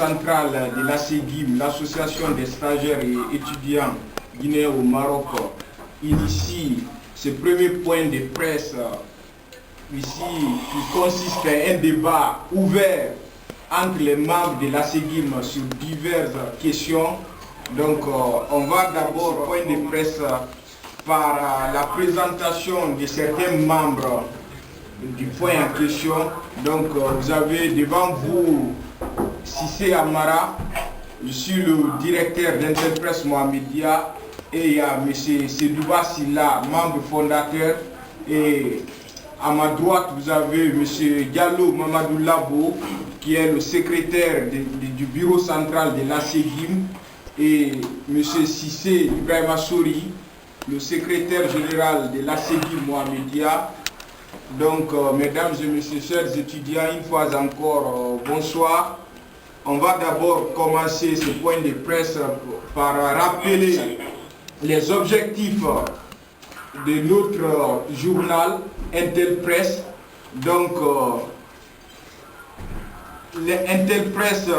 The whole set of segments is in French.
central de l'ASEGIM, l'association des stagiaires et étudiants guinéens au Maroc, initie ce premier point de presse ici qui consiste en un débat ouvert entre les membres de l'ASEGIM sur diverses questions. Donc on va d'abord point de presse par la présentation de certains membres du point en question. Donc vous avez devant vous Cissé Amara, je suis le directeur d'Interpresse Mohamedia, et il y a M. Sedouba Silla, membre fondateur, et à ma droite vous avez M. Diallo Mamadou Labo, qui est le secrétaire du bureau central de l'ASEGIM, et M. Cissé Ibrahima Sori, le secrétaire général de l'ASEGIM Mohamedia. Donc, mesdames et messieurs, chers étudiants, une fois encore, bonsoir. On va d'abord commencer ce point de presse par rappeler les objectifs de notre journal Intelpresse. Donc, l'Intelpresse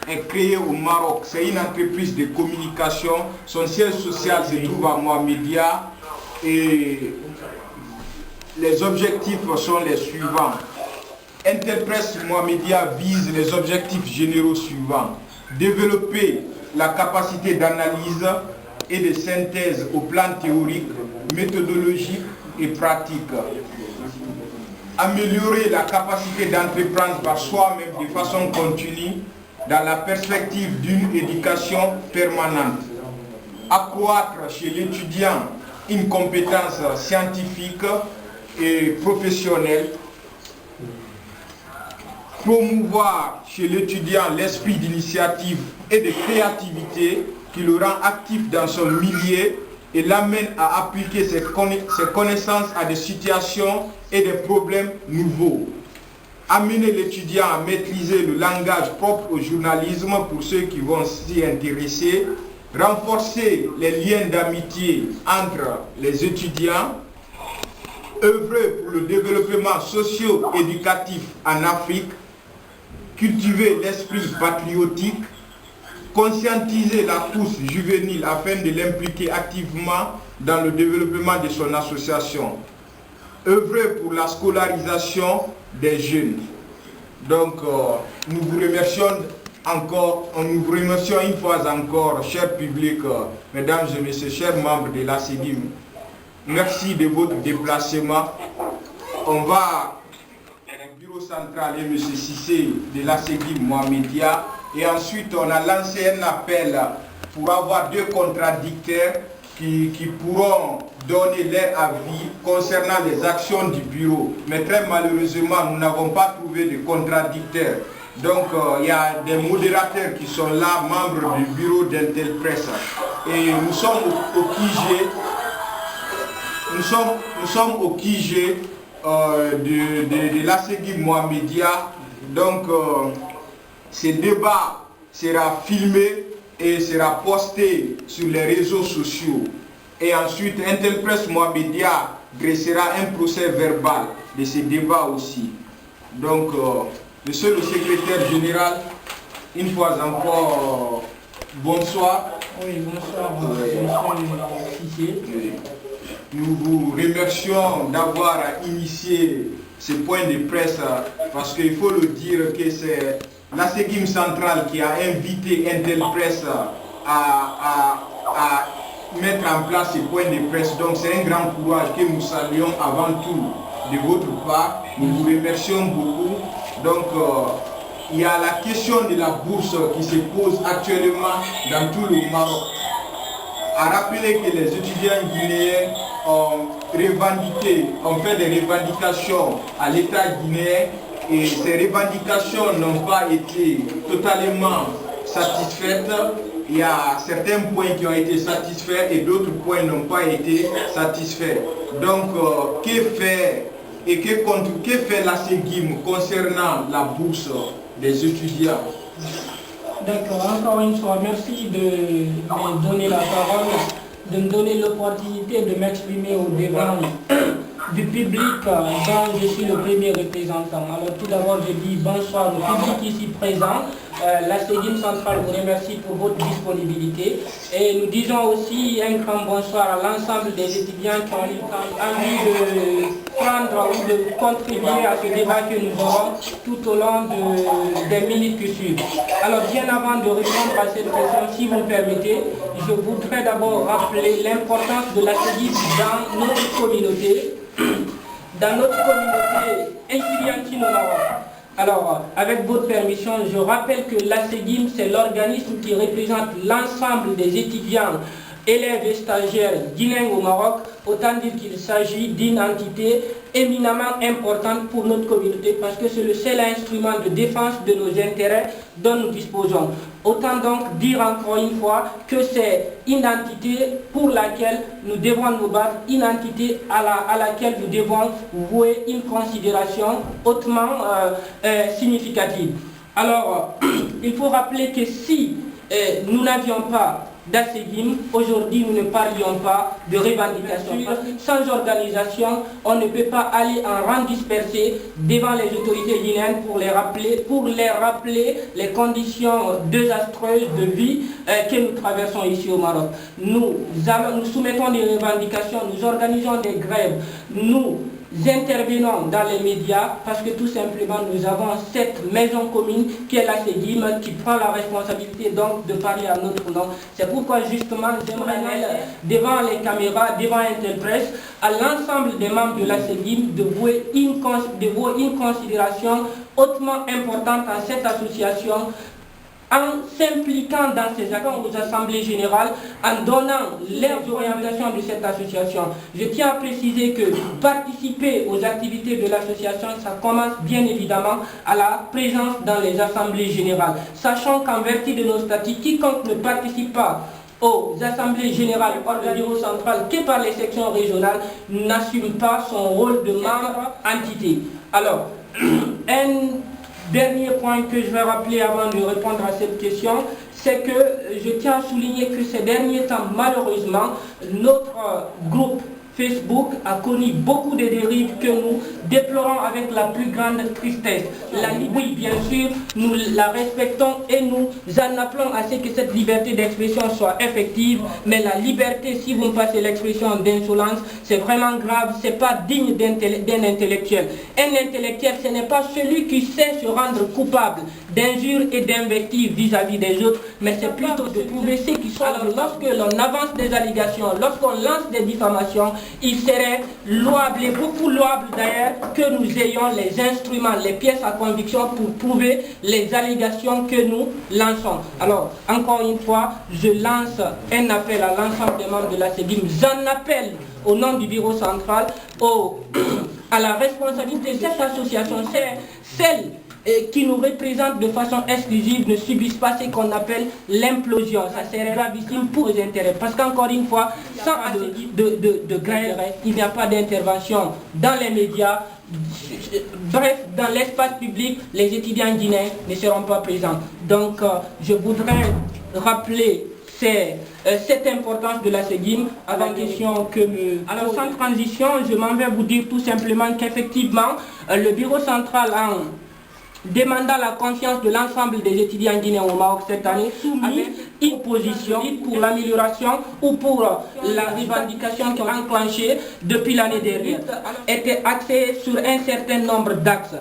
est créé au Maroc. C'est une entreprise de communication. Son siège social se trouve à Mohamedia et les objectifs sont les suivants. Interpresse Mohamedia vise les objectifs généraux suivants. Développer la capacité d'analyse et de synthèse au plan théorique, méthodologique et pratique. Améliorer la capacité d'entreprendre par soi-même de façon continue dans la perspective d'une éducation permanente. Accroître chez l'étudiant une compétence scientifique et professionnelle. Promouvoir chez l'étudiant l'esprit d'initiative et de créativité qui le rend actif dans son milieu et l'amène à appliquer ses connaissances à des situations et des problèmes nouveaux. Amener l'étudiant à maîtriser le langage propre au journalisme pour ceux qui vont s'y intéresser. Renforcer les liens d'amitié entre les étudiants. Œuvrer pour le développement socio-éducatif en Afrique. Cultiver l'esprit patriotique, conscientiser la course juvénile afin de l'impliquer activement dans le développement de son association, œuvrer pour la scolarisation des jeunes. Donc, nous vous remercions une fois encore, cher public, mesdames et messieurs, chers membres de l'ASEGIM. Merci de votre déplacement. On va central et M. Cissé de l'ASEGIM Mohamedia, et ensuite on a lancé un appel pour avoir deux contradicteurs qui pourront donner leur avis concernant les actions du bureau. Mais très malheureusement, nous n'avons pas trouvé de contradicteurs. Donc il y a des modérateurs qui sont là, membres du bureau d'Intelpresse. Et nous sommes au QG. Nous sommes au QG de l'ASEGIM Mohamedia. Donc ce débat sera filmé et sera posté sur les réseaux sociaux. Et ensuite Intelpresse Mohamedia dressera un procès verbal de ce débat aussi. Donc monsieur le secrétaire général, une fois encore, bonsoir. Oui, bonsoir, monsieur Cissé. Nous vous remercions d'avoir initié ce point de presse parce qu'il faut le dire que c'est l'ASEGIM centrale qui a invité Intelpresse à mettre en place ce point de presse. Donc c'est un grand courage que nous saluons avant tout de votre part. Nous vous remercions beaucoup. Donc il y a la question de la bourse qui se pose actuellement dans tout le Maroc. À rappeler que les étudiants guinéens ont fait des revendications à l'État guinéen et ces revendications n'ont pas été totalement satisfaites. Il y a certains points qui ont été satisfaits et d'autres points n'ont pas été satisfaits. Donc, que fait l'ASEGIM concernant la bourse des étudiants? D'accord, encore une fois, merci de me donner la parole, de me donner l'opportunité de m'exprimer au devant du public dont je suis le premier représentant. Alors tout d'abord, je dis bonsoir au public ici présent. La Séguim Centrale vous remercie pour votre disponibilité. Et nous disons aussi un grand bonsoir à l'ensemble des étudiants qui ont envie de prendre ou de contribuer à ce débat que nous aurons tout au long des minutes qui suivent. Alors bien avant de répondre à cette question, si vous le permettez, je voudrais d'abord rappeler l'importance de la Séguim dans notre communauté, étudiantine au Maroc. Alors, avec votre permission, je rappelle que la Séguim, c'est l'organisme qui représente l'ensemble des étudiants, élèves et stagiaires guinéens au Maroc, autant dire qu'il s'agit d'une entité éminemment importante pour notre communauté parce que c'est le seul instrument de défense de nos intérêts dont nous disposons. Autant donc dire encore une fois que c'est une entité pour laquelle nous devons nous battre, une entité à laquelle nous devons vouer une considération hautement significative. Alors, il faut rappeler que si nous n'avions pas d'Asséguim, aujourd'hui nous ne parlions pas de revendication. Sans organisation, on ne peut pas aller en rang dispersé devant les autorités guinéennes pour les rappeler les conditions désastreuses de vie que nous traversons ici au Maroc. Nous soumettons des revendications, nous organisons des grèves, nous intervenons dans les médias parce que tout simplement nous avons cette maison commune qui est la Séguim qui prend la responsabilité donc de parler à notre nom. C'est pourquoi justement j'aimerais devant les caméras, devant Interpresse, à l'ensemble des membres de la Séguim de vouer une considération hautement importante à cette association en s'impliquant dans ces actions aux assemblées générales, en donnant les orientations de cette association. Je tiens à préciser que participer aux activités de l'association, ça commence bien évidemment à la présence dans les assemblées générales. Sachant qu'en vertu de nos statuts, quiconque ne participe pas aux assemblées générales hors du bureau central que par les sections régionales n'assume pas son rôle de membre entité. Alors, dernier point que je vais rappeler avant de répondre à cette question, c'est que je tiens à souligner que ces derniers temps, malheureusement, notre groupe Facebook a connu beaucoup de dérives que nous déplorons avec la plus grande tristesse. Oui, bien sûr, nous la respectons et nous en appelons à ce que cette liberté d'expression soit effective, mais la liberté, si vous me passez l'expression d'insolence, c'est vraiment grave, c'est pas digne d'un intellectuel. Un intellectuel, ce n'est pas celui qui sait se rendre coupable d'injures et d'invectives vis-à-vis des autres, mais c'est plutôt de prouver ce qui sont. Alors, lorsque l'on avance des allégations, lorsqu'on lance des diffamations, il serait louable et beaucoup louable d'ailleurs que nous ayons les instruments, les pièces à conviction pour prouver les allégations que nous lançons. Alors, encore une fois, je lance un appel à l'ensemble des membres de la Séguim. J'en appelle au nom du bureau central à la responsabilité de cette association, c'est celle qui nous représentent de façon exclusive ne subissent pas ce qu'on appelle l'implosion. Ça serait gravissime pour les intérêts. Parce qu'encore une fois, sans de grève, il n'y a pas d'intervention dans les médias. Bref, dans l'espace public, les étudiants guinéens ne seront pas présents. Donc, je voudrais rappeler cette importance de la Séguim avant la question que Alors, sans transition, je m'en vais vous dire tout simplement qu'effectivement, le bureau central demandant la confiance de l'ensemble des étudiants guinéens au Maroc cette année, avec une position pour l'amélioration ou pour la revendication qui ont enclenché depuis l'année dernière, était axée sur un certain nombre d'axes,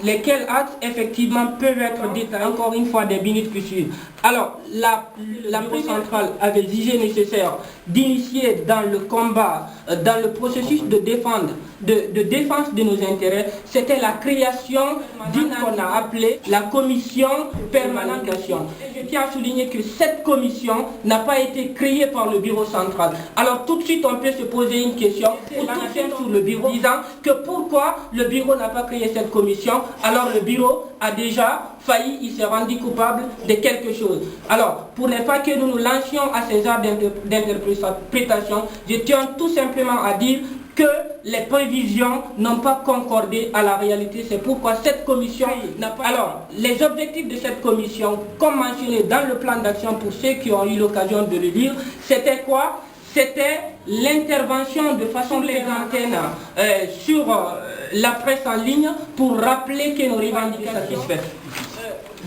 lesquels axes effectivement peuvent être détaillés encore une fois des minutes qui suivent. Alors, la prise centrale avait jugé nécessaire d'initier dans le combat, dans le processus de défense de nos intérêts, c'était la création d'une qu'on a appelée la commission permanente. Je tiens à souligner que cette commission n'a pas été créée par le bureau central. Alors tout de suite on peut se poser une question, sur le bureau, disant que pourquoi le bureau n'a pas créé cette commission, alors le bureau a déjà failli, il s'est rendu coupable de quelque chose. Alors, pour ne pas que nous nous lancions à ces arts d'interprétation, je tiens tout simplement à dire que les prévisions n'ont pas concordé à la réalité. C'est pourquoi cette commission n'a pas... Alors, les objectifs de cette commission, comme mentionné dans le plan d'action pour ceux qui ont eu l'occasion de le lire, c'était quoi? c'était l'intervention de façon plaisantaine sur la presse en ligne pour rappeler que nos revendications sont satisfaites.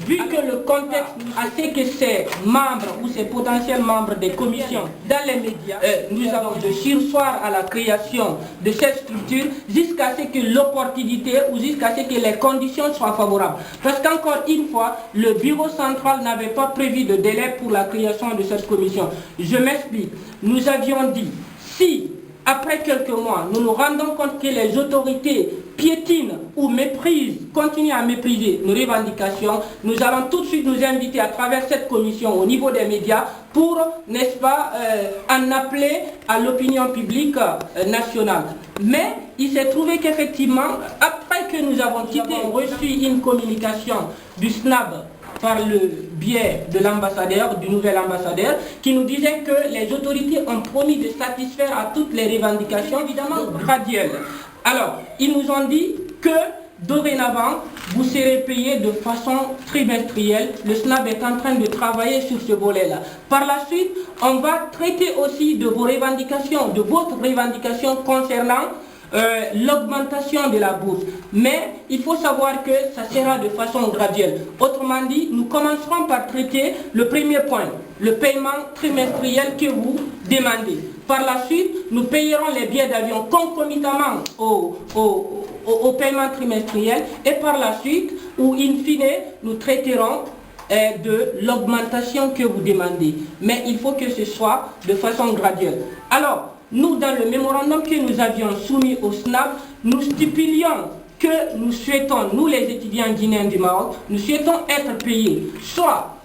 Vu que le contexte a fait que ces membres ou ces potentiels membres des commissions dans les médias, nous avons de sursoir à la création de cette structure jusqu'à ce que l'opportunité ou jusqu'à ce que les conditions soient favorables. Parce qu'encore une fois, le bureau central n'avait pas prévu de délai pour la création de cette commission. Je m'explique. Nous avions dit, si après quelques mois, nous nous rendons compte que les autorités piétinent ou méprisent, continuent à mépriser nos revendications, nous allons tout de suite nous inviter à travers cette commission au niveau des médias pour, n'est-ce pas, en appeler à l'opinion publique nationale. Mais il s'est trouvé qu'effectivement, après que nous avons reçu une communication du SNAB par le biais de l'ambassadeur, du nouvel ambassadeur, qui nous disait que les autorités ont promis de satisfaire à toutes les revendications, évidemment graduelles. Alors, ils nous ont dit que dorénavant, vous serez payés de façon trimestrielle. Le SNAB est en train de travailler sur ce volet-là. Par la suite, on va traiter aussi de vos revendications, de votre revendication concernant l'augmentation de la bourse. Mais il faut savoir que ça sera de façon graduelle. Autrement dit, nous commencerons par traiter le premier point, le paiement trimestriel que vous demandez. Par la suite, nous payerons les billets d'avion concomitamment au paiement trimestriel et par la suite, ou in fine, nous traiterons de l'augmentation que vous demandez. Mais il faut que ce soit de façon graduelle. Alors, nous, dans le mémorandum que nous avions soumis au SNAB, nous stipulions que nous souhaitons, nous les étudiants guinéens du Maroc, nous souhaitons être payés soit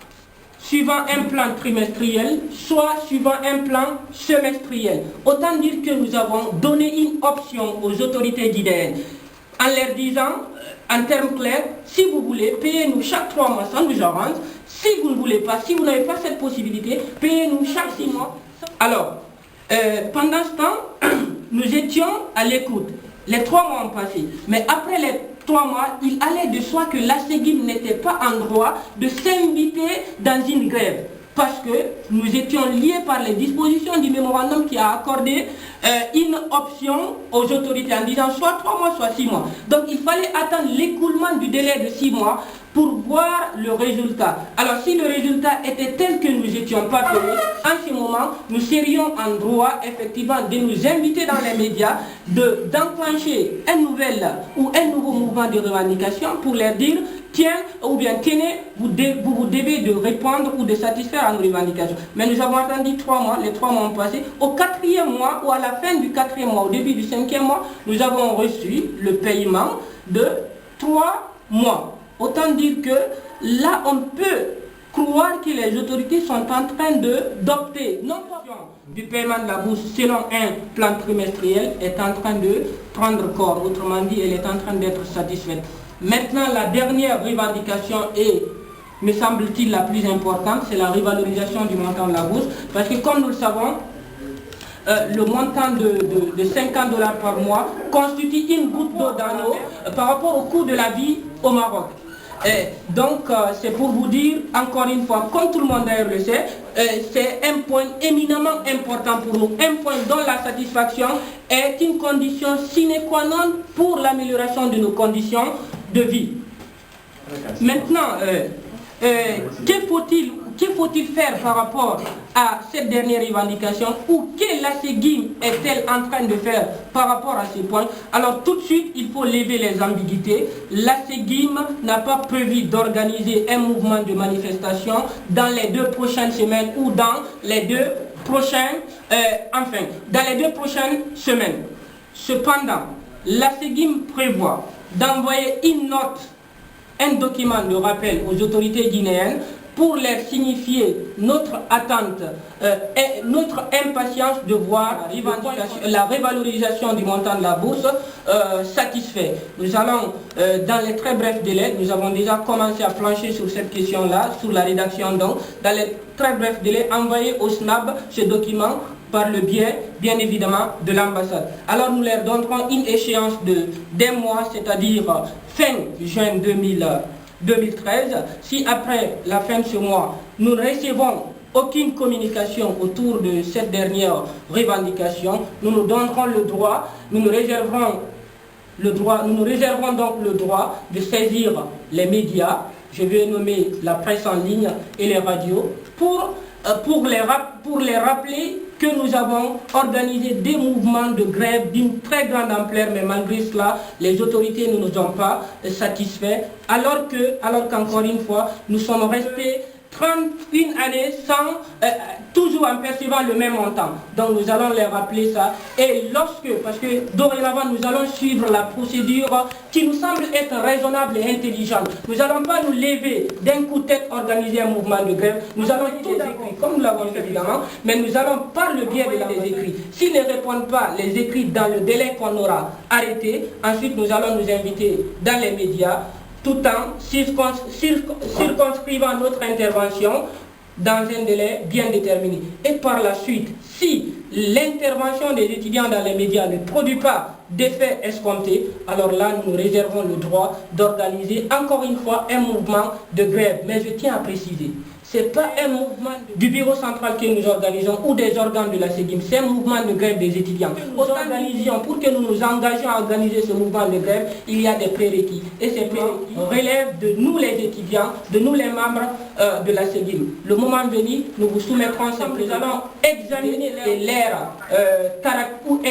suivant un plan trimestriel, soit suivant un plan semestriel. Autant dire que nous avons donné une option aux autorités guinéennes en leur disant, en termes clairs, si vous voulez, payez-nous chaque 3 mois, ça nous arrange. Si vous ne voulez pas, si vous n'avez pas cette possibilité, payez-nous chaque 6 mois. Alors, pendant ce temps, nous étions à l'écoute. Les 3 mois ont passé. Mais après les 3 mois, il allait de soi que l'ASEGIM n'était pas en droit de s'inviter dans une grève. Parce que nous étions liés par les dispositions du mémorandum qui a accordé une option aux autorités en disant soit 3 mois, soit 6 mois. Donc il fallait attendre l'écoulement du délai de 6 mois pour voir le résultat. Alors si le résultat était tel que nous étions pas payés, en ce moment, nous serions en droit effectivement de nous inviter dans les médias, d'enclencher un nouveau mouvement de revendication pour leur dire tiens, ou bien tenez, vous devez de répondre ou de satisfaire à nos revendications. Mais nous avons attendu 3 mois, les 3 mois ont passé. Au 4e mois ou à la fin du 4e mois, au début du 5e mois, nous avons reçu le paiement de 3 mois. Autant dire que là, on peut croire que les autorités sont en train d'opter, non pas du paiement de la bourse selon un plan trimestriel, est en train de prendre corps. Autrement dit, elle est en train d'être satisfaite. Maintenant, la dernière revendication est, me semble-t-il, la plus importante, c'est la revalorisation du montant de la bourse. Parce que comme nous le savons, le montant de 50 $ par mois constitue une goutte d'eau dans l'eau par rapport au coût de la vie au Maroc. Donc, c'est pour vous dire, encore une fois, comme tout le monde d'ailleurs le sait, c'est un point éminemment important pour nous, un point dont la satisfaction est une condition sine qua non pour l'amélioration de nos conditions de vie. Maintenant, que faut-il faire par rapport à cette dernière revendication ou que l'ASEGIM est-elle en train de faire par rapport à ces points? Alors tout de suite, il faut lever les ambiguïtés. L'ASEGIM n'a pas prévu d'organiser un mouvement de manifestation dans les 2 prochaines semaines ou dans les 2 prochaines, dans les 2 prochaines semaines. Cependant, l'ASEGIM prévoit d'envoyer une note, un document de rappel aux autorités guinéennes pour leur signifier notre attente et notre impatience de voir la revalorisation du montant de la bourse satisfait. Nous allons, dans les très brefs délais, nous avons déjà commencé à plancher sur cette question-là, sur la rédaction donc, dans les très brefs délais, envoyer au SNAB ce document par le biais, bien évidemment, de l'ambassade. Alors nous leur donnerons une échéance d'un mois, c'est-à-dire fin juin 2013. Si après la fin de ce mois, nous ne recevons aucune communication autour de cette dernière revendication, nous nous donnerons le droit, nous nous réservons donc le droit de saisir les médias, je vais nommer la presse en ligne et les radios, pour les rappeler que nous avons organisé des mouvements de grève d'une très grande ampleur, mais malgré cela, les autorités ne nous ont pas satisfaits, alors qu'encore une fois, nous sommes restés 31 années toujours en percevant le même montant. Donc nous allons les rappeler ça. Et parce que dorénavant nous allons suivre la procédure qui nous semble être raisonnable et intelligente. Nous n'allons pas nous lever d'un coup de tête organiser un mouvement de grève. Nous allons tout écrits, comme nous l'avons fait évidemment, mais nous allons par le biais des écrits. S'ils ne répondent pas les écrits dans le délai qu'on aura arrêté, ensuite nous allons nous inviter dans les médias, tout en circonscrivant notre intervention dans un délai bien déterminé. Et par la suite, si l'intervention des étudiants dans les médias ne produit pas d'effet escompté, alors là, nous nous réservons le droit d'organiser encore une fois un mouvement de grève. Mais je tiens à préciser, ce n'est pas un mouvement du bureau central que nous organisons ou des organes de la SEGIM, c'est un mouvement de grève des étudiants. Pour que nous nous engagions à organiser ce mouvement de grève, il y a des prérequis. Et ces prérequis relèvent de nous les étudiants, de nous les membres de la SEGIM. Le moment venu, nous vous soumettrons ces prérequis. Nous allons examiner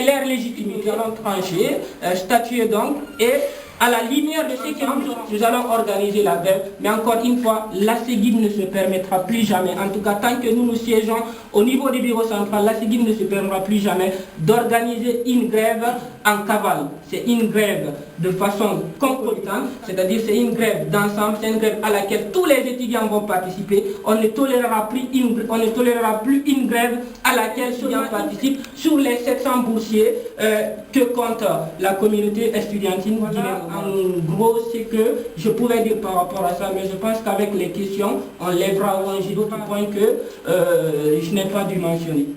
leur légitimité, nous allons trancher, statuer donc, et à la lumière de ce que nous allons organiser la grève, mais encore une fois, la SEGIM ne se permettra plus jamais, en tout cas tant que nous siégeons au niveau du bureau central, la SEGIM ne se permettra plus jamais d'organiser une grève en cavale. C'est une grève de façon concomitante, c'est-à-dire c'est une grève d'ensemble, c'est une grève à laquelle tous les étudiants vont participer. On ne tolérera plus une grève à laquelle les étudiants participent sur les 700 boursiers que compte la communauté estudiantine guinéenne. En gros, c'est que je pourrais dire par rapport à ça, mais je pense qu'avec les questions, on lèvera un autre point que je n'ai pas dû mentionner.